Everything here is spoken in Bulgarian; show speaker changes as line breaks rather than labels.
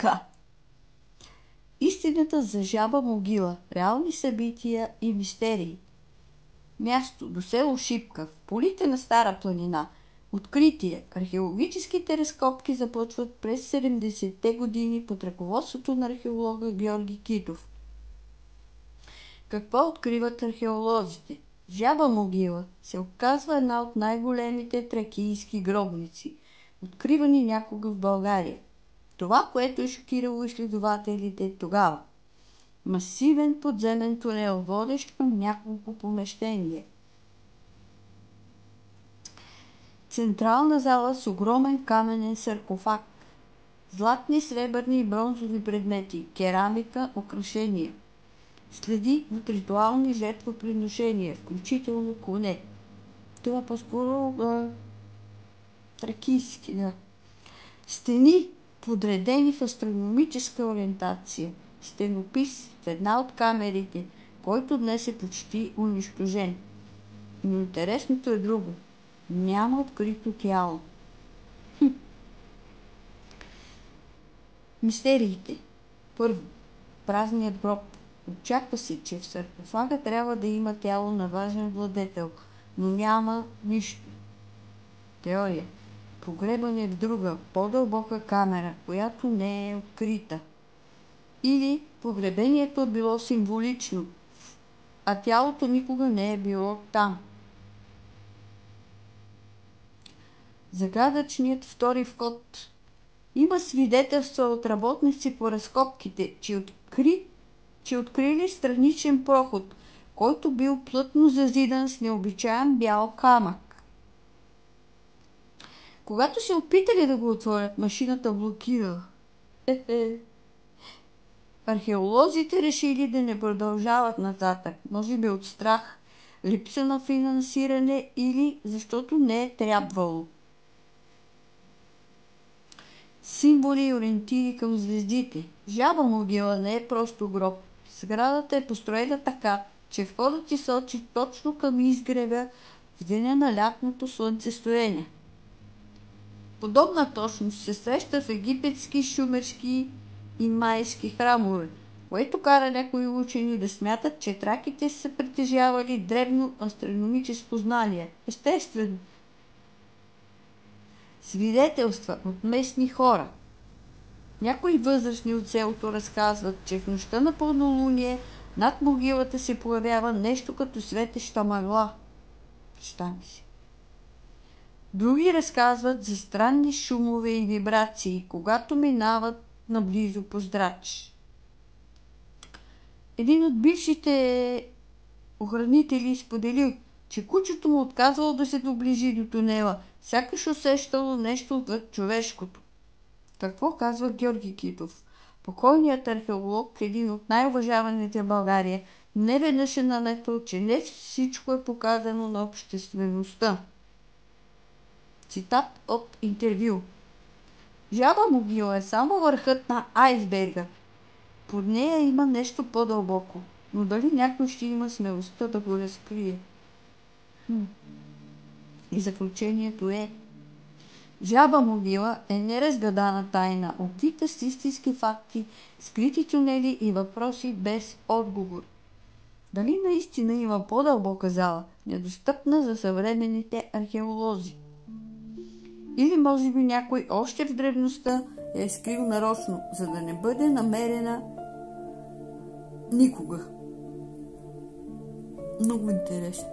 така. Истината за жаба могила, реални събития и мистерии. Място до село Шипка, в полите на Стара планина. Откритие. Археологическите разкопки започват през 70-те години под ръководството на археолога Георги Китов. Какво откриват археолозите? Жаба могила се оказва една от най-големите тракийски гробници, откривани някога в България. Това, което е шокирало изследователите тогава. Масивен подземен тунел, водещ към няколко помещения. Централна зала с огромен каменен саркофаг. Златни, сребърни и бронзови предмети, керамика, украшения. Следи от ритуални жертвоприношения, включително коне. Това по-скоро тракийски, да. Стени, подредени в астрономическа ориентация. Стенопис в една от камерите, който днес е почти унищожен. Но интересното е друго. Няма открито тяло. Мистериите. Първо. Празният гроб. Очаква се, че в саркофага трябва да има тяло на важен владетел, но няма нищо. Теория. Погребане в друга, по-дълбока камера, която не е открита. Или погребението е било символично, а тялото никога не е било там. Загадъчният втори вход. Има свидетелства от работници по разкопките, че открили страничен проход, който бил плътно зазидан с необичаен бял камък. Когато се опитали да го отворят, машината блокира. Археолозите решили да не продължават нататък, може би от страх, липса на финансиране или защото не е трябвало. Символи и ориентири към звездите. Жаба могила не е просто гроб. Сградата е построена така, че входът ти сочи точно към изгрева в деня на лятното слънцестояние. Подобна точност се среща в египетски, шумерски и майски храмове, което кара някои учени да смятат, че траките са притежавали древно астрономическо знание. Естествено. Свидетелства от местни хора. Някои възрастни от селото разказват, че в нощта на пълнолуние над могилата се появява нещо като светеща мъгла. Представи си. Други разказват за странни шумове и вибрации, когато минават наблизо по здрач. Един от бившите охранители споделил, че кучето му отказвало да се доближи до тунела, сякаш усещало нещо отвъд човешкото. Какво казва Георги Китов? Покойният археолог, един от най-уважаваните в България, неведнъж е наметал, че не всичко е показано на обществеността. Цитат от интервю. Жаба могила е само върхът на айсберга. Под нея има нещо по-дълбоко, но дали някой ще има смелостта да го разкрие? И заключението е: Жаба могила е неразгадана тайна, опита с истински факти, скрити тунели и въпроси без отговор. Дали наистина има по-дълбока зала, недостъпна за съвременните археолози? Или може би някой още в древността я е скрил нарочно, за да не бъде намерена никога. Много интересно.